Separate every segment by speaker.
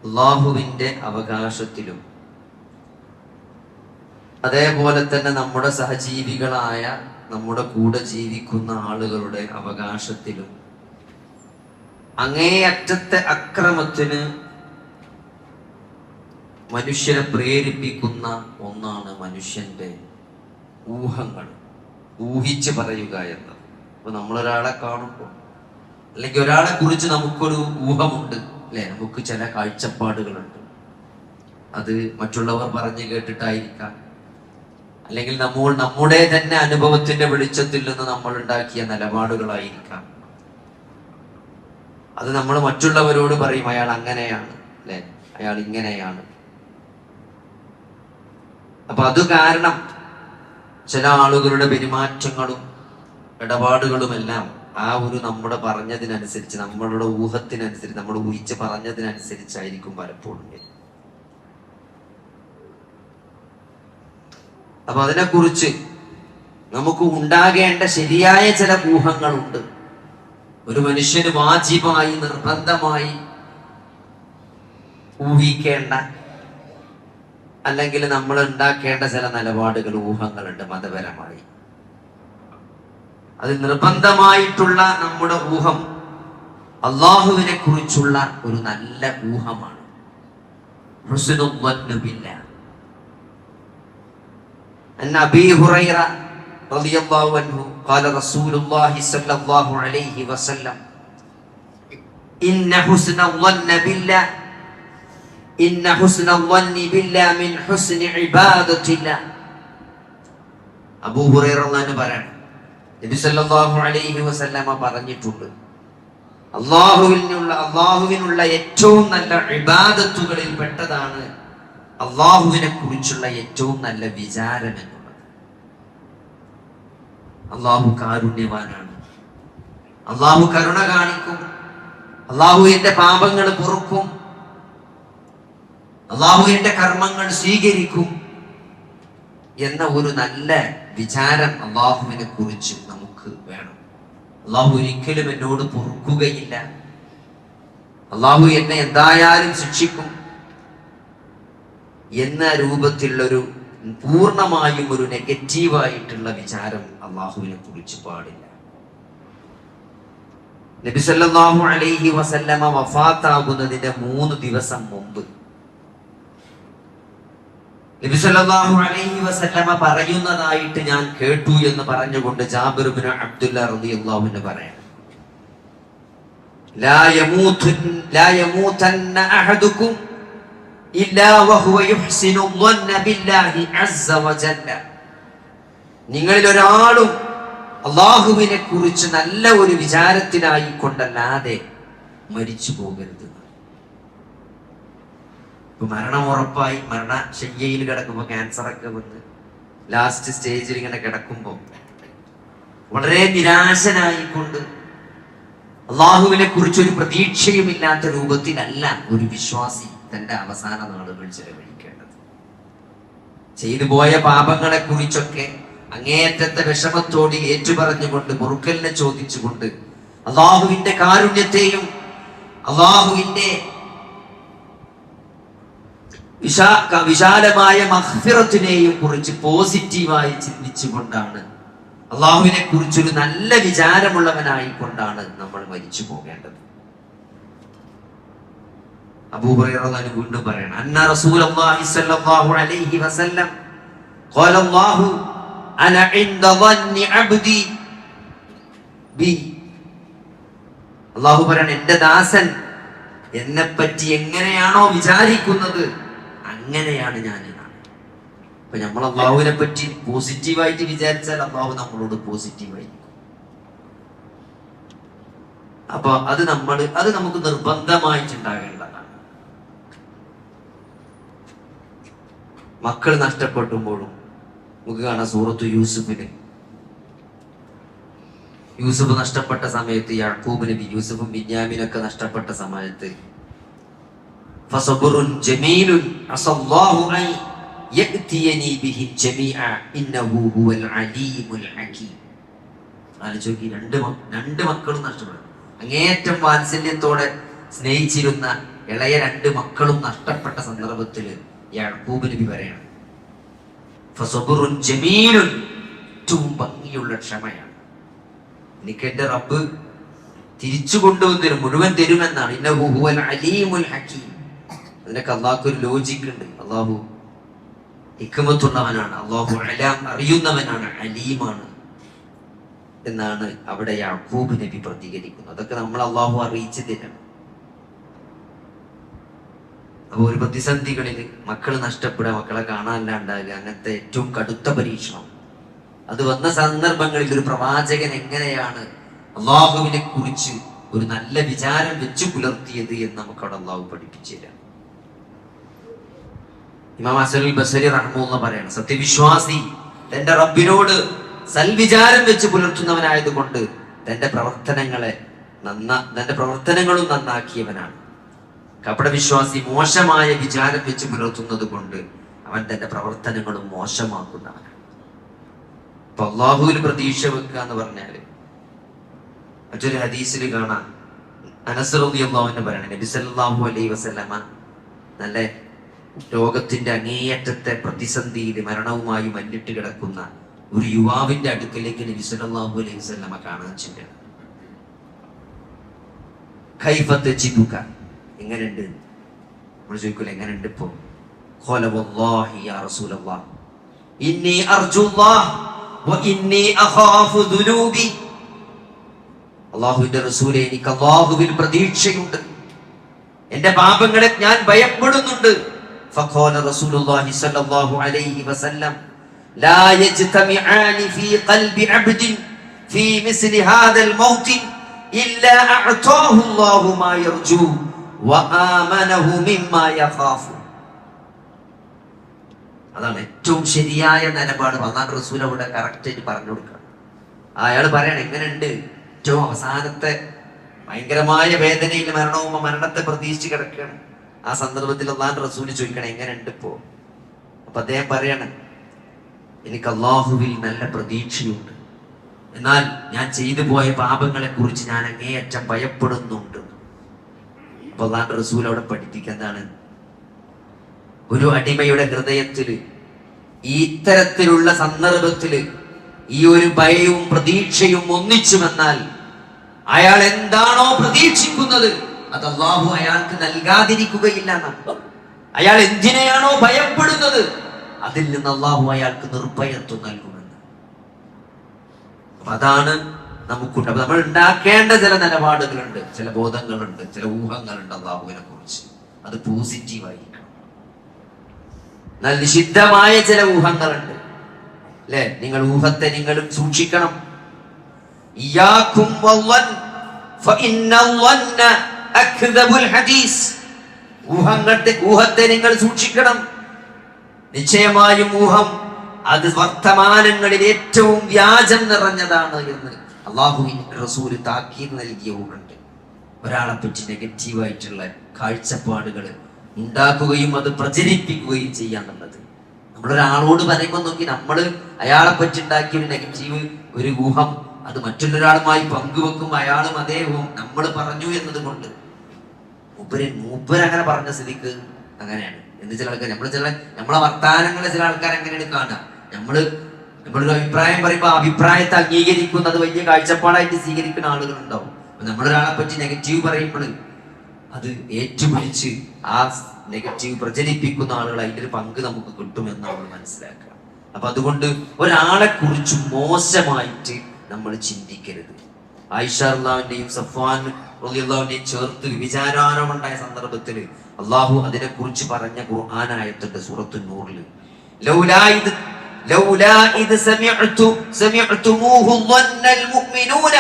Speaker 1: അള്ളാഹുവിൻ്റെ അവകാശത്തിലും അതേപോലെ തന്നെ നമ്മുടെ സഹജീവികളായ നമ്മുടെ കൂടെ ജീവിക്കുന്ന ആളുകളുടെ അവകാശത്തിലും അങ്ങേയറ്റത്തെ അക്രമത്തിന് മനുഷ്യരെ പ്രേരിപ്പിക്കുന്ന ഒന്നാണ് മനുഷ്യന്റെ ഊഹങ്ങൾ, ഊഹിച്ച് പറയുക എന്നത്. അപ്പൊ നമ്മളൊരാളെ കാണുമ്പോൾ അല്ലെങ്കിൽ ഒരാളെ കുറിച്ച് നമുക്കൊരു ഊഹമുണ്ട് അല്ലെ, നമുക്ക് ചില കാഴ്ചപ്പാടുകളുണ്ട്. അത് മറ്റുള്ളവർ പറഞ്ഞു കേട്ടിട്ടായിരിക്കാം, അല്ലെങ്കിൽ നമ്മുടെ തന്നെ അനുഭവത്തിന്റെ വെളിച്ചത്തിൽ നിന്ന് നമ്മൾ ഉണ്ടാക്കിയ നിലപാടുകളായിരിക്കാം. അത് നമ്മൾ മറ്റുള്ളവരോട് പറയും, അയാൾ അങ്ങനെയാണ് അല്ലെ, അയാൾ ഇങ്ങനെയാണ്. അപ്പൊ അത് കാരണം ചില ആളുകളുടെ പെരുമാറ്റങ്ങളും ഇടപാടുകളുമെല്ലാം ആ ഒരു നമ്മുടെ പറഞ്ഞതിനനുസരിച്ച്, നമ്മളുടെ ഊഹത്തിനനുസരിച്ച്, നമ്മൾ ഊഹിച്ച് പറഞ്ഞതിനനുസരിച്ചായിരിക്കും പലപ്പോഴും. അപ്പൊ അതിനെക്കുറിച്ച് നമുക്ക് ഉണ്ടാകേണ്ട ശരിയായ ചില ഊഹങ്ങളുണ്ട്. ഒരു മനുഷ്യന് വാജിബായി നിർബന്ധമായി ഊഹിക്കേണ്ട അല്ലെങ്കിൽ നമ്മൾ ഉണ്ടാക്കേണ്ട ചില നിലപാടുകൾ, ഊഹങ്ങളുണ്ട് മതപരമായി. അത് നിർബന്ധമായിട്ടുള്ള നമ്മുടെ ഊഹം അള്ളാഹുവിനെ കുറിച്ചുള്ള ഒരു നല്ല ഊഹമാണ്. ഹുസ്നുൽ വന്ന് ബില്ലാഹ്. അൻ അബീ ഹുറൈറ റളിയല്ലാഹു അൻഹു ഖാല റസൂലുള്ളാഹി സ്വല്ലല്ലാഹു അലൈഹി വസല്ലം ഇന്ന ഹുസ്നൽ വന്ന് ബില്ലാഹ് ഇന്ന ഹുസ്നൽ വന്നി ബില്ലാഹി മിൻ ഹുസ്നി ഇബാദത്തില്ലാഹ്. അബൂ ഹുറൈറ റളിയല്ലാഹു പറയാണ്, നബി സല്ലല്ലാഹു അലൈഹി വസല്ലമ പറഞ്ഞിട്ടുണ്ട്, അള്ളാഹുവിനുള്ള ഏറ്റവും നല്ല ഇബാദത്തുകളിൽ പെട്ടതാണ് അള്ളാഹുവിനെ കുറിച്ചുള്ള ഏറ്റവും നല്ല വിചാരം എന്നുള്ളത്. അള്ളാഹു കാരുണ്യവാനാണ്, അള്ളാഹു കരുണ കാണിക്കും, അള്ളാഹു എന്റെ പാപങ്ങൾ പൊറുക്കും, അള്ളാഹു എന്റെ കർമ്മങ്ങൾ സ്വീകരിക്കും എന്ന ഒരു നല്ല വിചാരം അള്ളാഹുവിനെ കുറിച്ച് നമുക്ക് വേണം. അള്ളാഹു ഒരിക്കലും എന്നോട് പൊറുക്കുകയില്ല, അള്ളാഹു എന്നെ എന്തായാലും ശിക്ഷിക്കും എന്ന രൂപത്തിലുള്ളൊരു പൂർണ്ണമായും ഒരു നെഗറ്റീവായിട്ടുള്ള വിചാരം അള്ളാഹുവിനെ കുറിച്ച് പാടില്ല. നബി സല്ലല്ലാഹു അലൈഹി വസല്ലമ വഫാത്താകുന്നതിന്റെ 3 ദിവസം മുമ്പ് നബി സല്ലല്ലാഹു അലൈഹി വസല്ലമ പറയുന്നതായിട്ട് ഞാൻ കേട്ടു എന്ന് പറഞ്ഞുകൊണ്ട് ജാബിർ ഇബ്നു അബ്ദുല്ലാ റളിയല്ലാഹു അൻഹു പറയാണ്, ലാ യമൂതന്ന അഹദുക്കും ഇല്ലാ വഹുവ യുഹ്സിനു ളന്ന ബില്ലാഹി അസ്സ വജല്ല. നിങ്ങളിൽ ഒരാളും അല്ലാഹുവിനെ കുറിച്ച് നല്ല ഒരു വിചാരത്തിനായി കൊണ്ടല്ലാതെ മരിച്ചു പോകരുത്. മരണം ഉറപ്പായി മരണശയ്യയിൽ കിടക്കുമ്പോൾ, ക്യാൻസറൊക്കെ വന്ന് ലാസ്റ്റ് സ്റ്റേജിൽ ഇങ്ങനെ കിടക്കുമ്പോൾ വളരെ നിരാശനായിക്കൊണ്ട് അള്ളാഹുവിനെ കുറിച്ചൊരു പ്രതീക്ഷയുമില്ലാത്ത രൂപത്തിലല്ല ഒരു വിശ്വാസി തന്റെ അവസാന നാളുകൾ ചെലവഴിക്കേണ്ടത്. ചെയ്തു പോയ പാപങ്ങളെ കുറിച്ചൊക്കെ അങ്ങേയറ്റത്തെ വിഷമത്തോടെ ഏറ്റുപറഞ്ഞുകൊണ്ട്, പൊറുക്കലിനെ ചോദിച്ചുകൊണ്ട്, അള്ളാഹുവിന്റെ കാരുണ്യത്തെയും അള്ളാഹുവിന്റെ വിശാലമായ മഗ്ഫിറത്തിനെയും കുറിച്ച് പോസിറ്റീവായി ചിന്തിച്ചുകൊണ്ടാണ്, അള്ളാഹുവിനെ കുറിച്ചൊരു നല്ല വിചാരമുള്ളവനായി കൊണ്ടാണ് നമ്മൾ മരിച്ചു പോകേണ്ടത്. അബൂ ഹുറൈറ റളിയല്ലാഹു വീണ്ടും പറയണം, അന്ന റസൂലുള്ളാഹി സ്വല്ലല്ലാഹു അലൈഹി വസല്ലം ഖാല അല്ലാഹു അന ഇൻദ ളന്നി അബ്ദി ബി. അല്ലാഹു പറയാണ്, എന്റെ ദാസൻ എന്നെപ്പറ്റി എങ്ങനെയാണോ വിചാരിക്കുന്നത് അങ്ങനെയാണ് ഞാൻ. അപ്പൊ നമ്മൾ അള്ളാഹുവിനെ പറ്റി പോസിറ്റീവായിട്ട് വിചാരിച്ചാൽ അള്ളാഹു നമ്മളോട് പോസിറ്റീവായിരിക്കും. അപ്പൊ അത് നമുക്ക് നിർബന്ധമായിട്ടുണ്ടാകേണ്ടതാണ്. മക്കൾ നഷ്ടപ്പെട്ടുമ്പോഴും നമുക്ക് കാണാം, സൂറത്തു യൂസുഫ് നഷ്ടപ്പെട്ട സമയത്ത്, യാക്കൂബ് നബി, യൂസുഫും ബിന്യാമീനൊക്കെ നഷ്ടപ്പെട്ട സമയത്ത് ഫസബറുൻ ജമീലുൻ അസല്ലാഹു അൻ യഅതിയനി ബിഹി ജമീഅ ഇന്നഹു ഹുവൽ അലീമുൽ ഹകീം. ആലോചിച്ച് രണ്ട് മക്കളും നഷ്ടപ്പെടും. അങ്ങേയറ്റം വാത്സല്യത്തോടെ സ്നേഹിച്ചിരുന്ന ഇളയ 2 മക്കളും നഷ്ടപ്പെട്ട സന്ദർഭത്തിൽ യാക്കൂബ് നബി പറയാണ്, ഫസബ്റുൻ ജമീലുൻ, ഏറ്റവും ഭംഗിയുള്ള ക്ഷമയാണ്. എനിക്ക് എന്റെ റബ്ബ് തിരിച്ചു കൊണ്ടുവന്നൊരു മുഴുവൻ തരുമെന്നാണ്. ഇന്നഹു ഹുവൽ അലീമുൽ ഹകീം. അതിനൊക്കെ അള്ളാഹ്ക്ക് ഒരു ലോജിക് ഉണ്ട്. അള്ളാഹു ഹിക്മത്തുള്ളവനാണ്, അള്ളാഹു അലാം അറിയുന്നവനാണ്, അലീമാണ് എന്നാണ് അവിടെ യാക്കൂബ് നബി പ്രതികരിക്കുന്നത്. അതൊക്കെ നമ്മൾ അള്ളാഹു അറിയിച്ചു തരണം. അപ്പൊ ഒരു പ്രതിസന്ധികളിൽ മക്കൾ നഷ്ടപ്പെടുക, മക്കളെ കാണാനില്ലാണ്ടാകുക, അങ്ങനത്തെ ഏറ്റവും കടുത്ത പരീക്ഷണം അത് വന്ന സന്ദർഭങ്ങളിൽ ഒരു പ്രവാചകൻ എങ്ങനെയാണ് അള്ളാഹുവിനെ കുറിച്ച് ഒരു നല്ല വിചാരം വെച്ചു പുലർത്തിയത് എന്ന് നമുക്ക് അവിടെ അള്ളാഹു പഠിപ്പിച്ചു തരാം. ഇമാം ഹസൻ അൽ ബസരി റഹ്മത്തുള്ളാഹി പറയാണ്, സത്യവിശ്വാസി തന്റെ റബ്ബിനോട് സൽവിചാരം വെച്ച് പുലർത്തുന്നവനായതുകൊണ്ട് തന്റെ പ്രവർത്തനങ്ങളും നന്നാക്കിയവനാണ്. കപടവിശ്വാസി മോശമായ വിചാരം വെച്ച് പുലർത്തുന്നത് കൊണ്ട് അവൻ തന്റെ പ്രവർത്തനങ്ങളും മോശമാക്കുന്നവനാണ്. അപ്പൊ അള്ളാഹുവിൽ പ്രതീക്ഷ വെക്കുക എന്ന് പറഞ്ഞാല് മറ്റൊരു ഹദീസിൽ കാണാം, അനസ് റളിയല്ലാഹു അൻഹു പറയണ, നബി സല്ലല്ലാഹു അലൈഹി വസല്ലമ നല്ല ലോകത്തിന്റെ അങ്ങേയറ്റത്തെ പ്രതിസന്ധിയിൽ മരണവുമായി മല്ലിട്ട് കിടക്കുന്ന ഒരു യുവാവിന്റെ അടുക്കലേക്ക് നബി സല്ലല്ലാഹു അലൈഹി വസല്ലമ കാണാൻ ചെല്ലുകയാണ്. കൈഫ തജിദുക, എങ്ങനെയുണ്ട്? നമ്മൾ ചോദിക്കൂല എങ്ങനെയുണ്ട് ഇപ്പോ? ഖാല വല്ലാഹി യാ റസൂലല്ലാഹ് ഇന്നി അർജുല്ലാഹ് വ ഇന്നി അഖാഫു ദുനൂബി. അല്ലാഹുവിന്റെ റസൂലേ, എനിക്ക് അല്ലാഹുവിൽ പ്രതീക്ഷയുണ്ട്, എന്റെ പാപങ്ങളെ ഞാൻ ഭയപ്പെടുന്നുണ്ട്. ഫഖാല റസൂലുള്ളാഹി സ്വല്ലല്ലാഹു അലൈഹി വസല്ലം ലാ യജ്തമിആനി ഫീ ഖൽബി അബ്ദിൻ ഫീ മിസ്ലി ഹാദൽ മൗത്ത് ഇല്ലാ അഅതാഹു അല്ലാഹു മാ യർജു വആമനഹു മിമ്മാ യഖാഫു. അതാണ് ഏറ്റവും ശരിയായ നിലപാട്. അല്ലാഹു റസൂൽ അവിടെ കറക്റ്റ് ആയിട്ട് പറഞ്ഞു കൊടുക്കണം. അയാൾ പറയണം എങ്ങനെയുണ്ട്. ഏറ്റവും അവസാനത്തെ ഭയങ്കരമായ വേദനയിൽ മരണത്തെ പ്രതീക്ഷിച്ച് കിടക്കുകയാണ്. ആ സന്ദർഭത്തിൽ അല്ലാഹു റസൂൽ ചോദിക്കണം എങ്ങനെയുണ്ട് ഇപ്പോ? അപ്പൊ അദ്ദേഹം പറയണം, എനിക്ക് അല്ലാഹുവിൽ നല്ല പ്രതീക്ഷയുണ്ട്, എന്നാൽ ഞാൻ ചെയ്തു പോയ പാപങ്ങളെ കുറിച്ച് ഞാൻ അങ്ങേയറ്റം ഭയപ്പെടുന്നുണ്ട്. അപ്പൊ അല്ലാഹു റസൂൽ അവിടെ പഠിപ്പിക്കുന്നതാണ്, ഒരു അടിമയുടെ ഹൃദയത്തില് ഈ ഇത്തരത്തിലുള്ള സന്ദർഭത്തില് ഈ ഒരു ഭയവും പ്രതീക്ഷയും ഒന്നിച്ചു വന്നാൽ അയാൾ എന്താണോ പ്രതീക്ഷിക്കുന്നത് അത് അല്ലാഹു അയാൾക്ക് നൽകാതിരിക്കുകയില്ല. അയാൾ എന്തിനെയാണോ ഭയപ്പെടുന്നത് അതിൽ നിന്ന് അല്ലാഹു അയാൾക്ക് നിർഭയത്വം നൽകുമെന്ന്. അപ്പൊ അതാണ് നമുക്കുണ്ട്. അപ്പൊ നമ്മൾ ഉണ്ടാക്കേണ്ട ചില നിലപാടുകളുണ്ട്, ചില ബോധങ്ങളുണ്ട്, ചില ഊഹങ്ങളുണ്ട് അല്ലാഹുവിനെ കുറിച്ച്. അത് പോസിറ്റീവായിരിക്കണം. എന്നാൽ നിഷിദ്ധമായ ചില ഊഹങ്ങളുണ്ട്, അല്ലെ? നിങ്ങൾ ഊഹത്തെ നിങ്ങളും സൂക്ഷിക്കണം. ഇയ്യാകും വല്ലൻ ഫഇന്നൽ വന്ന അക്ദബുൽ ഹദീസ്. ഊഹത്തെ നിങ്ങൾ സൂക്ഷിക്കണം. നിശ്ചയമായും ഊഹം അത് വർത്തമാനങ്ങളിൽ ഏറ്റവും വ്യാജം നിറഞ്ഞതാണ് എന്ന് അല്ലാഹുവിന്റെ റസൂൽ താക്കീത് നൽകിയ ഊഹുണ്ട്. ഒരാളെ പറ്റി നെഗറ്റീവായിട്ടുള്ള കാഴ്ചപ്പാടുകൾ ഉണ്ടാക്കുകയും അത് പ്രചരിപ്പിക്കുകയും ചെയ്യാന്നുള്ളത്. നമ്മളൊരാളോട് പറയുമ്പോൾ നോക്കി നമ്മൾ അയാളെ പറ്റി ഉണ്ടാക്കിയ ഒരു നെഗറ്റീവ് ഒരു ഊഹം അത് മറ്റൊരാളുമായി പങ്കുവെക്കും. അയാളും അതേ ഊഹം നമ്മൾ പറഞ്ഞു എന്നത് കൊണ്ട് മൂപ്പര് അങ്ങനെ പറഞ്ഞ സ്ഥിതിക്ക് അങ്ങനെയാണ് എന്ന് ചില ആൾക്കാർ നമ്മളെ വർത്താനങ്ങളെ ചില ആൾക്കാർ അങ്ങനെയാണ് കാണുക. നമ്മളൊരു അഭിപ്രായം പറയുമ്പോൾ ആ അഭിപ്രായത്തെ അംഗീകരിക്കുന്നത് വലിയ കാഴ്ചപ്പാടായിട്ട് സ്വീകരിക്കുന്ന ആളുകളുണ്ടാവും. നമ്മളൊരാളെ പറ്റി നെഗറ്റീവ് പറയുമ്പോൾ അത് ഏറ്റുപിടിച്ച് ആ നെഗറ്റീവ് പ്രചരിപ്പിക്കുന്ന ആളുകൾ അതിൻ്റെ ഒരു പങ്ക് നമുക്ക് കിട്ടുമെന്ന് നമ്മൾ മനസ്സിലാക്കുക. അപ്പൊ അതുകൊണ്ട് ഒരാളെ കുറിച്ച് മോശമായിട്ട് നമ്മൾ ചിന്തിക്കരുത്. ആയിഷ റളിയല്ലാഹുവിന്റെയും സഫ്വാൻ റളിയല്ലാഹുവിന്റെയും ചേർത്ത് വിചാരാരോപണമുണ്ടായ സന്ദർഭത്തിൽ അള്ളാഹു അതിനെ കുറിച്ച് പറഞ്ഞ ഖുർആൻ ആയത്തുണ്ട് സൂറത്തു നൂറിൽ, ലൗലാ ഇദ് സമിഅ്തുമൂഹു ളന്നൽ മുഅ്മിനൂന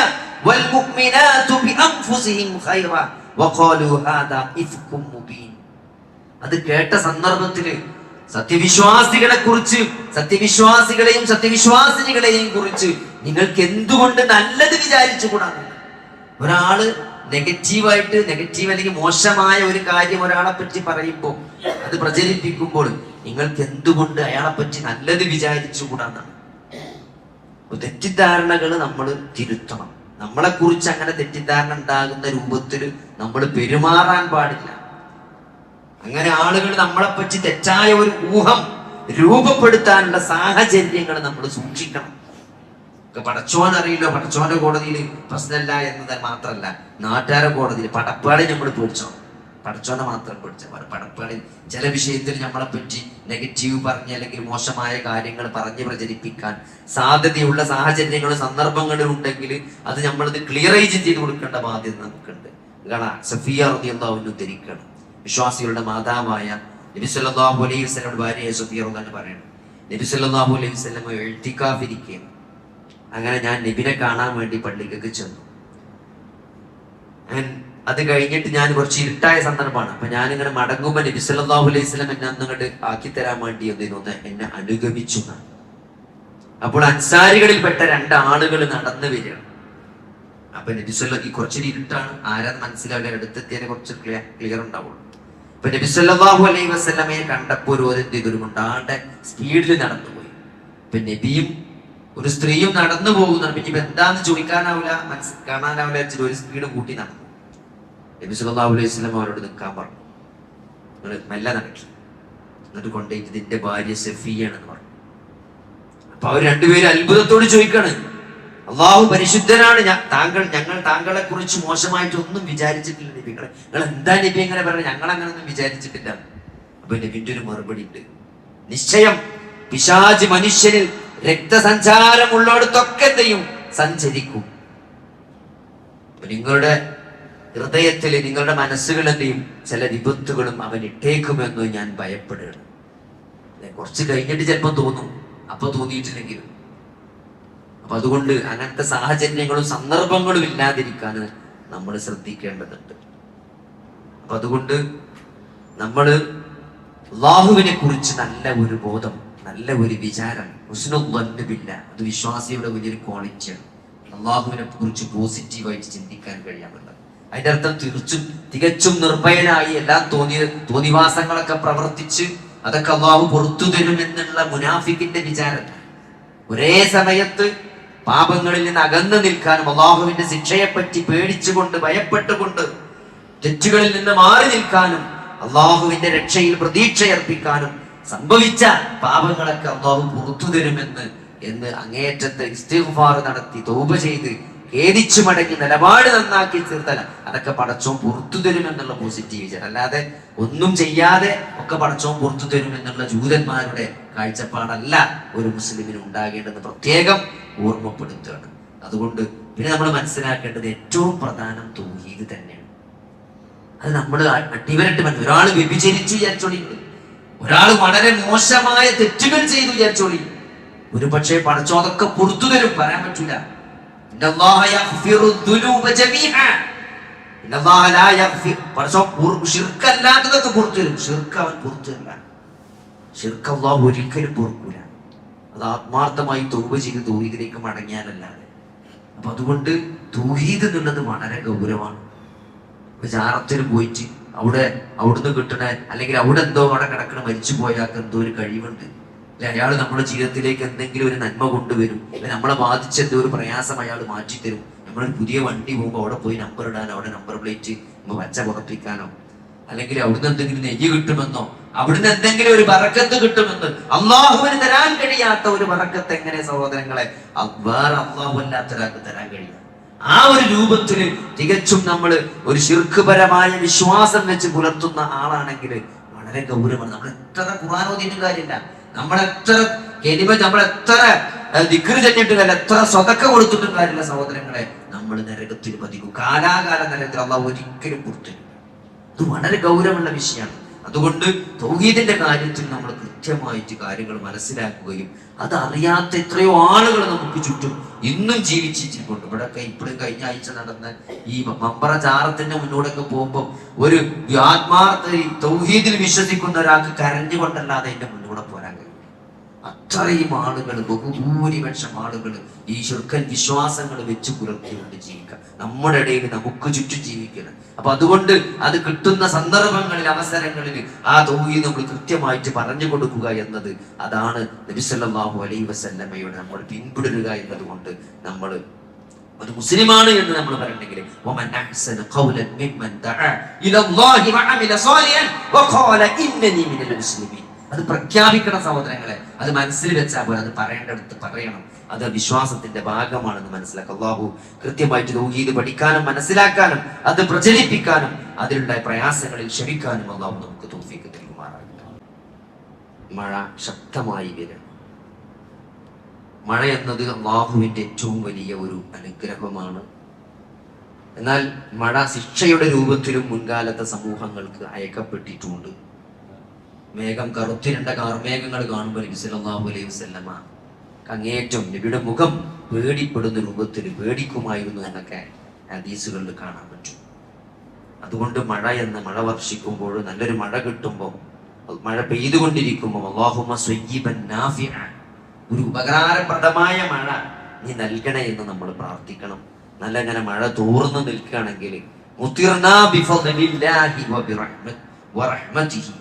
Speaker 1: വൽ മുഅ്മിനാതു ബിഅൻഫുസിഹിം ഖൈറാ വഖാലൂ ഹാദാ ഇഫ്കും മുബീൻ. അത് കേട്ട സന്ദർഭത്തില് സത്യവിശ്വാസികളെ കുറിച്ച്, സത്യവിശ്വാസികളെയും സത്യവിശ്വാസിനികളെയും കുറിച്ച് നിങ്ങൾക്ക് എന്തുകൊണ്ട് നല്ലത് വിചാരിച്ചുകൂടാ? ഒരാള് നെഗറ്റീവ് അല്ലെങ്കിൽ മോശമായ ഒരു കാര്യം ഒരാളെ പറ്റി പറയുമ്പോൾ അത് പ്രചരിപ്പിക്കുമ്പോൾ നിങ്ങൾക്ക് എന്തുകൊണ്ട് അയാളെ പറ്റി നല്ലത് വിചാരിച്ചുകൂടാന്നാണ്. തെറ്റിദ്ധാരണകൾ നമ്മൾ തിരുത്തണം. നമ്മളെക്കുറിച്ച് അങ്ങനെ തെറ്റിദ്ധാരണ ഉണ്ടാകുന്ന രൂപത്തിൽ നമ്മൾ പെരുമാറാൻ പാടില്ല. അങ്ങനെ ആളുകൾ നമ്മളെപ്പറ്റി തെറ്റായ ഒരു ഊഹം രൂപപ്പെടുത്താനുള്ള സാഹചര്യങ്ങൾ നമ്മൾ സൂക്ഷിക്കണം. പടച്ചോൻ അറിയില്ലോ, പടച്ചോന്റെ കോടതിയിൽ പ്രശ്നമില്ല എന്നത് മാത്രമല്ല, നാട്ടുകാരെ കോടതിയിൽ പടപ്പാളി നമ്മൾ പേടിച്ചോ, പടച്ചോനെ മാത്രം പേടിച്ച പടപ്പാളി ചില വിഷയത്തിൽ നമ്മളെ പറ്റി നെഗറ്റീവ് പറഞ്ഞ് അല്ലെങ്കിൽ മോശമായ കാര്യങ്ങൾ പറഞ്ഞ് പ്രചരിപ്പിക്കാൻ സാധ്യതയുള്ള സാഹചര്യങ്ങളും സന്ദർഭങ്ങളും ഉണ്ടെങ്കിൽ അത് നമ്മളത് ക്ലിയറൈസ് ചെയ്ത് കൊടുക്കേണ്ട ബാധ്യത നമുക്കുണ്ട്. സഫിയ റളിയല്ലാഹു അൻഹ ഉദ്ധരിക്കണം, വിശ്വാസികളുടെ മാതാവായ നബി സല്ലല്ലാഹു അലൈഹി വസല്ലമയുടെ ഭാര്യയായ സഫിയ റളിയല്ലാഹു അൻഹ പറയുന്നു, നബി സല്ലല്ലാഹു അലൈഹി വസല്ലം ഇഅ്തികാഫിരിക്കുകയാണ്. അങ്ങനെ ഞാൻ നബിനെ കാണാൻ വേണ്ടി പള്ളിക്കൊക്കെ ചെന്നു. അത് കഴിഞ്ഞിട്ട് ഞാൻ കുറച്ച് ഇരുട്ടായ സന്ദർഭമാണ്. അപ്പൊ ഞാനിങ്ങനെ മടങ്ങുമ്പോൾ നബി സല്ലല്ലാഹു അലൈഹി വസല്ലം എന്നെ അന്നങ്ങോട്ട് ആക്കി തരാൻ വേണ്ടി എന്നെ അനുഗമിച്ചു. അപ്പോൾ അൻസാരികളിൽപ്പെട്ട 2 ആളുകൾ നടന്നു വരികയാണ്. അപ്പൊ നബി സല്ലല്ലാഹു ഈ കുറച്ചൊരു ഇരുട്ടാണ്, ആരാന്ന് മനസ്സിലാവില്ല, അടുത്തെത്തിയതിനെ കുറച്ച് ക്ലിയർ ഉണ്ടാവുള്ളൂ. അപ്പൊ നബി സല്ലല്ലാഹു അലൈഹി വസല്ലമയെ കണ്ടപ്പോൾ ഒരു മുണ്ടാണ്ട് സ്പീഡിൽ നടന്നുപോയി. ഇപ്പൊ നബിയും ഒരു സ്ത്രീയും നടന്നു പോകുന്നുണ്ട്. ഇപ്പൊ എന്താന്ന് ചോദിക്കാനാവില്ല, കാണാനാവില്ല, ഒരു സ്പീഡ് കൂട്ടി നടന്നു. നബി സല്ലല്ലാഹു അലൈഹി വസല്ലം അവരോട് നിൽക്കാൻ പറഞ്ഞു. നിങ്ങൾ മെല്ലെ നടക്കി, എന്നിട്ട് കൊണ്ടുപോയിട്ട് ഇതിന്റെ ഭാര്യ സഫിയാണെന്ന് പറഞ്ഞു. അപ്പൊ അവർ രണ്ടുപേരും അത്ഭുതത്തോട് ചോദിക്കാണ്, അള്ളാഹു പരിശുദ്ധനാണ്, ഞങ്ങൾ താങ്കളെ കുറിച്ച് മോശമായിട്ടൊന്നും വിചാരിച്ചിട്ടില്ല നബി. നിങ്ങൾ എന്താ നബി എങ്ങനെ പറഞ്ഞു? ഞങ്ങൾ അങ്ങനെ ഒന്നും വിചാരിച്ചിട്ടില്ല. അപ്പൊ നബിന്റെ ഒരു മറുപടി ഉണ്ട്, നിശ്ചയം പിശാച് മനുഷ്യനിൽ രക്തസഞ്ചാരമുള്ളിടത്തൊക്കെ എന്തെയും സഞ്ചരിക്കും. നിങ്ങളുടെ ഹൃദയത്തിൽ, നിങ്ങളുടെ മനസ്സുകൾ എന്തെയും ചില വിപത്തുകളും അവൻ ഇട്ടേക്കുമെന്ന് ഞാൻ ഭയപ്പെടുകയാണ്. കുറച്ച് കഴിഞ്ഞിട്ട് ചിലപ്പോൾ തോന്നും, അപ്പൊ തോന്നിയിട്ടില്ലെങ്കിലും. അപ്പൊ അതുകൊണ്ട് അങ്ങനത്തെ സാഹചര്യങ്ങളും സന്ദർഭങ്ങളും ഇല്ലാതിരിക്കാൻ നമ്മൾ ശ്രദ്ധിക്കേണ്ടതുണ്ട്. അപ്പൊ അതുകൊണ്ട് നമ്മൾ അല്ലാഹുവിനെ കുറിച്ച് നല്ല ഒരു ബോധം, നല്ല ഒരു വിചാരം, ഹുസ്നുൽ ളന്ന് ബില്ലാഹ്, അത് വിശ്വാസിയുടെ വലിയൊരു ക്വാളിറ്റിയാണ്. അല്ലാഹുവിനെ കുറിച്ച് പോസിറ്റീവായിട്ട് ചിന്തിക്കാൻ കഴിയാറുണ്ട്. അതിന്റെ അർത്ഥം തികച്ചും നിർഭയനായി എല്ലാം തോന്നിവാസങ്ങളൊക്കെ പ്രവർത്തിച്ച് അതൊക്കെ അല്ലാഹു പുറത്തു തരുമെന്നുള്ള മുനാഫിക്കിന്റെ വിചാരം. ഒരേ സമയത്ത് പാപങ്ങളിൽ നിന്ന് അകന്നു നിൽക്കാനും അല്ലാഹുവിന്റെ ശിക്ഷയെപ്പറ്റി പേടിച്ചുകൊണ്ട് ഭയപ്പെട്ടുകൊണ്ട് തെറ്റുകളിൽ നിന്ന് മാറി നിൽക്കാനും അല്ലാഹുവിന്റെ രക്ഷയിൽ പ്രതീക്ഷയർപ്പിക്കാനും സംഭവിച്ച പാപങ്ങളൊക്കെ അല്ലാഹു പുറത്തു തരുമെന്ന് അങ്ങേയറ്റത്തെ ഇസ്തിഗ്ഫാർ നടത്തി തൗബ ചെയ്ത് ഖേദിച്ചു മടങ്ങി നിലപാട് നന്നാക്കി തീർത്തല അതൊക്കെ പടച്ചോൻ പുറത്തു തരുമെന്നുള്ള പോസിറ്റീവ് വിചാരം. അല്ലാതെ ഒന്നും ചെയ്യാതെ ഒക്കെ പടച്ചോൻ പുറത്തു തരുമെന്നുള്ള ജൂതന്മാരുടെ കാഴ്ചപ്പാടല്ല ഒരു മുസ്ലിമിന് ഉണ്ടാകേണ്ടത് പ്രത്യേകം ഓർമ്മപ്പെടുത്തുകയാണ്. അതുകൊണ്ട് പിന്നെ നമ്മൾ മനസ്സിലാക്കേണ്ടത് ഏറ്റവും പ്രധാനം തൗഹീദ് തന്നെയാണ്. അത് നമ്മൾ അടിവരട്ട് ഒരാൾ വ്യഭിചരിച്ചു വിചാരിച്ചോളി, ഒരാൾ വളരെ മോശമായ തെറ്റുകൾ ചെയ്തു വിചാരിച്ചോളി, ഒരു പക്ഷേ പടച്ചോൻ അതൊക്കെ പുറത്തു തരും, പറയാൻ പറ്റൂല. ഷിർക്കല്ലാത്തതൊക്കെ പുറത്തു തരും, ഷിർക്ക് അവൻ പുറത്തു തരില്ല. ഷിർക്ക് അല്ലാഹു ഒരിക്കലും പൊറുക്കൂല. അത് ആത്മാർത്ഥമായി തൗബ ചെയ്ത് തൗഹീദിലേക്ക് മടങ്ങിയാലല്ലാതെ. അപ്പൊ അതുകൊണ്ട് തൗഹീദ് എന്നുള്ളത് വളരെ ഗൗരവമാണ്. ജാറത്തിന് പോയിട്ട് അവിടുന്ന് കിട്ടണ അല്ലെങ്കിൽ അവിടെ കിടക്കണ മരിച്ചു പോയാൽ എന്തോ ഒരു കഴിവുണ്ട്, അയാൾ നമ്മുടെ ജീവിതത്തിലേക്ക് എന്തെങ്കിലും ഒരു നന്മ കൊണ്ടുവരും, നമ്മളെ ബാധിച്ച എന്തോ ഒരു പ്രയാസം അയാൾ മാറ്റിത്തരും. നമ്മളൊരു പുതിയ വണ്ടി പോകുമ്പോൾ അവിടെ പോയി നമ്പർ ഇടാനോ അവിടെ നമ്പർ പ്ലേറ്റ് പച്ച പുറപ്പിക്കാനോ, അല്ലെങ്കിൽ അവിടുന്ന് എന്തെങ്കിലും നെയ്യ് കിട്ടുമെന്നോ അവിടുന്ന് എന്തെങ്കിലും ഒരു ബറക്കത്ത് കിട്ടുമെന്ന് അള്ളാഹുവിന് തരാൻ കഴിയാത്ത ഒരു ബറക്കത്ത് എങ്ങനെ സഹോദരങ്ങളെ വേറെ അള്ളാഹു അല്ലാത്തൊരാൾക്ക് തരാൻ കഴിയും? ആ ഒരു രൂപത്തില് തികച്ചും നമ്മൾ ഒരു ശിർക്ക്പരമായ വിശ്വാസം വെച്ച് പുലർത്തുന്ന ആളാണെങ്കിൽ വളരെ ഗൗരവമാണ്. നമ്മൾ എത്ര ഖുർആൻ ഓതിയിട്ടും കാര്യമില്ല, നമ്മളെത്ര നമ്മളെത്ര ദിക്ർ ചെന്നിട്ടും കാര്യമില്ല, എത്ര സ്വതക്ക കൊടുത്തിട്ടും കാര്യമില്ല സഹോദരങ്ങളെ, നമ്മൾ നരകത്തിൽ പതിക്കും. കാലാകാലം നരകത്തിൽ അള്ളാഹു ഒരിക്കലും പുറത്തു. ഇത് വളരെ ഗൗരവമുള്ള വിഷയമാണ്. അതുകൊണ്ട് തൗഹീദിന്റെ കാര്യത്തിൽ നമ്മൾ കൃത്യമായിട്ട് കാര്യങ്ങൾ മനസ്സിലാക്കുകയും അത് അറിയാത്ത എത്രയോ ആളുകൾ നമുക്ക് ചുറ്റും ഇന്നും ജീവിച്ചിട്ടുണ്ട്. ഇവിടെയൊക്കെ ഇപ്പോഴും കഴിഞ്ഞ ആഴ്ച നടന്ന ഈ മമ്പറ ജാറത്തിന്റെ മുന്നോടൊക്കെ പോകുമ്പോൾ ഒരു ആത്മാർത്ഥ തൗഹീദിൽ വിശ്വസിക്കുന്ന ഒരാൾക്ക് കരഞ്ഞുകൊണ്ടല്ലാതെ അതിന്റെ മുന്നോടെ പോരാൻ കഴിയും. അത്രയും ആളുകൾ, ബഹുഭൂരിപക്ഷം ആളുകൾ ഈ ശുർക്കൻ വിശ്വാസങ്ങൾ വെച്ച് പുലർത്തിക്കൊണ്ട് ജീവിക്കുക, നമ്മുടെ ഇടയിൽ നമുക്ക് ചുറ്റും ജീവിക്കണം. അപ്പൊ അതുകൊണ്ട് അത് കിട്ടുന്ന സന്ദർഭങ്ങളിൽ അവസരങ്ങളിൽ ആ തൗഹീദ് നമ്മൾ കൃത്യമായിട്ട് പറഞ്ഞു കൊടുക്കുക എന്നത്, അതാണ് നബി സല്ലല്ലാഹു അലൈഹി വസല്ലമയോട് നമ്മൾ പിന്തുടരുക എന്നതുകൊണ്ട് നമ്മൾ ഒരു മുസ്ലിമാണ് എന്ന് നമ്മൾ പറയണമെങ്കിൽ വമൻ അഹ്സന ഖൗലൻ മിമ്മൻ ദഅ ഇലല്ലാഹി വഅമില സാലിഹൻ വഖാല ഇന്നനി മിനൽ മുസ്ലിമീൻ. അത് പ്രഖ്യാപിക്കണം സഹോദരങ്ങളെ. അത് മനസ്സിൽ വെച്ചാൽ പോലെ അത് പറയേണ്ടടുത്ത് പറയണം. അത് വിശ്വാസത്തിന്റെ ഭാഗമാണെന്ന് മനസ്സിലാക്കുക. അല്ലാഹു കൃത്യമായിട്ട് തൗഹീദ് പഠിക്കാനും മനസ്സിലാക്കാനും അത് പ്രചരിപ്പിക്കാനും അതിലുള്ള പ്രയാസങ്ങളിൽ ക്ഷമിക്കാനും അല്ലാഹു നമുക്ക് തൗഫീഖ് നൽകുമാറാകട്ടെ. മഴ ശക്തമായി വരും. മഴ എന്നത് അല്ലാഹുവിന്റെ ഏറ്റവും വലിയ ഒരു അനുഗ്രഹമാണ്. എന്നാൽ മഴ ശിക്ഷയുടെ രൂപത്തിലും മുൻകാലത്തെ സമൂഹങ്ങൾക്ക് അയക്കപ്പെട്ടിട്ടുണ്ട്. മേഘം കറുത്തിരണ്ട കാർമേഘങ്ങൾ കാണുമ്പോൾ നബി സല്ലല്ലാഹു അലൈഹി വസല്ലമ അങ്ങേയറ്റം നബിയുടെ മുഖം പേടിപ്പെടുന്ന രൂപത്തിൽ പേടിക്കുമായിരുന്നു എന്നൊക്കെ ഹദീസുകളിൽ കാണാൻ പറ്റും. അതുകൊണ്ട് മഴ വർഷിക്കുമ്പോൾ, നല്ലൊരു മഴ കിട്ടുമ്പോൾ, മഴ പെയ്തുകൊണ്ടിരിക്കുമ്പോൾ അല്ലാഹുമ്മ സ്വയ്യിബൻ നാഫിഅ, ഒരു ഉപകാരപ്രദമായ മഴ നീ നൽകണേ എന്ന് നമ്മൾ പ്രാർത്ഥിക്കണം. നല്ല ഇങ്ങനെ മഴ തോർന്ന് നിൽക്കുകയാണെങ്കിൽ മുതിർനാ ബിഫദ്ലില്ലാഹി വറഹ്മതിഹി,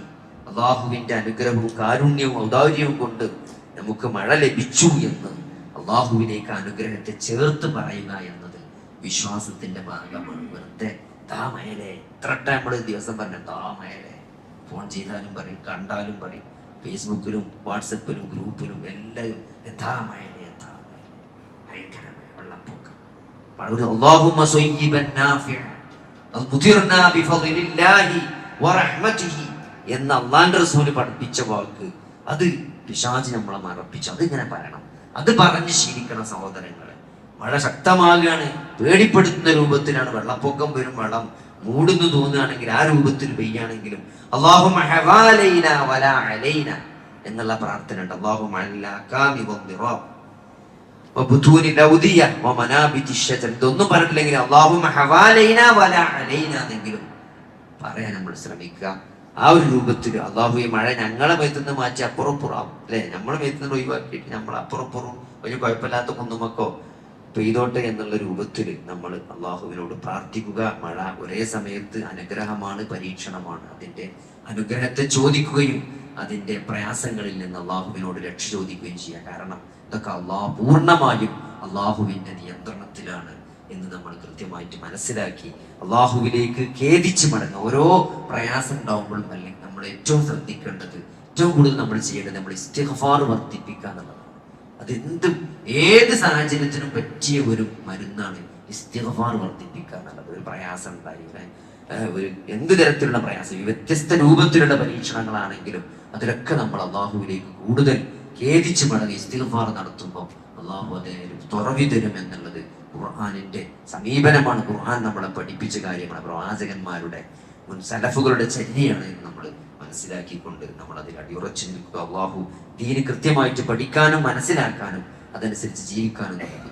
Speaker 1: അല്ലാഹുവിന്റെ അനുഗ്രഹവും കാരുണ്യവും ഔദാര്യവും കൊണ്ട് നമുക്ക് മഴ ലഭിച്ചു എന്ന് അല്ലാഹുവിലേക്ക് അനുഗ്രഹത്തെ ചേർത്ത് പറയുക എന്നത് വിശ്വാസത്തിന്റെ ഭാഗമാണ്. വെറുതെ താമയലേ എത്ര നമ്മൾ ദിവസം പറഞ്ഞ താമയലേ, ഫോൺ ചെയ്താലും പറയും, കണ്ടാലും പറയും, ഫേസ്ബുക്കിലും വാട്സപ്പിലും ഗ്രൂപ്പിലും എല്ലാവരും യഥാമയലേ ഭയങ്കരമായ വെള്ളപ്പൊക്കം. അല്ലാഹുമ്മ സ്വയ്യിബൻ നാഫിഅ മുതിർനാ ബിഫദ്ലില്ലാഹി വറഹ്മതിഹി എന്ന് അല്ലാഹുവിന്റെ റസൂൽ പഠിപ്പിച്ച വാക്ക്, അത് പിശാച് നമ്മളെ മറപ്പിച്ചു. അതിങ്ങനെ പറയണം, അത് പറഞ്ഞ് ശീലിക്കണം സഹോദരങ്ങളെ. മഴ ശക്തമാകുകയാണ്, പേടിപ്പെടുത്തുന്ന രൂപത്തിലാണ്. വെള്ളപ്പൊക്കം വരും, വെള്ളം മൂടുന്നു തോന്നുകയാണെങ്കിൽ ആ രൂപത്തിൽ പെയ്യാണെങ്കിലും അല്ലാഹുമ്മ ഹവാലൈന വലാ അലൈന എന്നുള്ള പ്രാർത്ഥന ഉണ്ട്. അല്ലാഹുമ്മ അല്ലാകാമി വദ്ദിറാബ് വബുതൂനി ലൗദിയ വമനാബിതി ശജർ. ഇതൊന്നും പറഞ്ഞില്ലെങ്കിൽ അല്ലാഹുമ്മ ഹവാലൈന വലാ അലൈന എന്നെങ്കിലും പറയാൻ നമ്മൾ ശ്രമിക്കുക. ആ ഒരു രൂപത്തിൽ അല്ലാഹു ഈ മഴ ഞങ്ങളെ മേത്തുനിന്ന് മാറ്റി അപ്പുറപ്പുറം അല്ലെ, നമ്മളെ മേത്തുനിന്ന് ഒഴിവാക്കിയിട്ട് നമ്മൾ അപ്പുറപ്പുറം ഒരു കുഴപ്പമില്ലാത്ത കുന്നുമക്കോ പെയ്തോട്ടെ എന്നുള്ള രൂപത്തിൽ നമ്മൾ അല്ലാഹുവിനോട് പ്രാർത്ഥിക്കുക. മഴ ഒരേ സമയത്ത് അനുഗ്രഹമാണ്, പരീക്ഷണമാണ്. അതിന്റെ അനുഗ്രഹത്തെ ചോദിക്കുകയും അതിന്റെ പ്രയാസങ്ങളിൽ നിന്ന് അല്ലാഹുവിനോട് രക്ഷ ചോദിക്കുകയും ചെയ്യാം. കാരണം ഇതൊക്കെ പൂർണ്ണമായും അല്ലാഹുവിന്റെ നിയന്ത്രണത്തിലാണ് എന്ന് നമ്മൾ കൃത്യമായിട്ട് മനസ്സിലാക്കി അല്ലാഹുവിലേക്ക് ഖേദിച്ച് മടങ്ങുക. ഓരോ പ്രയാസം ഉണ്ടാവുമ്പോഴും അല്ലെങ്കിൽ നമ്മൾ ഏറ്റവും ശ്രദ്ധിക്കേണ്ടത്, ഏറ്റവും കൂടുതൽ നമ്മൾ ചെയ്യേണ്ടത് നമ്മൾ ഇസ്തിഗ്ഫാർ വർദ്ധിപ്പിക്കുക എന്നുള്ളതാണ്. അതെന്തും ഏത് സാഹചര്യത്തിനും പറ്റിയ ഒരു മരുന്നാണ് ഇസ്തിഗ്ഫാർ വർദ്ധിപ്പിക്കുക എന്നുള്ളത്. ഒരു പ്രയാസം ഉണ്ടായി, ഒരു എന്ത് തരത്തിലുള്ള പ്രയാസം, വ്യത്യസ്ത രൂപത്തിലുള്ള പരീക്ഷണങ്ങളാണെങ്കിലും അതിലൊക്കെ നമ്മൾ അല്ലാഹുവിലേക്ക് കൂടുതൽ ഖേദിച്ച് മടങ്ങി ഇസ്തിഗ്ഫാർ നടത്തുമ്പോൾ അല്ലാഹു അതേ തുറവി തരും എന്നുള്ളത് ഖുർആനിന്റെ സമീപനമാണ്. ഖുർആൻ നമ്മളെ പഠിപ്പിച്ച കാര്യമാണ്, പ്രവാചകന്മാരുടെ മുൻ സലഫുകളുടെ ചര്യയാണ് എന്ന് നമ്മൾ മനസ്സിലാക്കിക്കൊണ്ട് നമ്മൾ അതിൽ അടിയുറച്ചു നിൽക്കുക. അല്ലാഹു ദീന് കൃത്യമായിട്ട് പഠിക്കാനും മനസ്സിലാക്കാനും അതനുസരിച്ച് ജീവിക്കാനും നമുക്ക്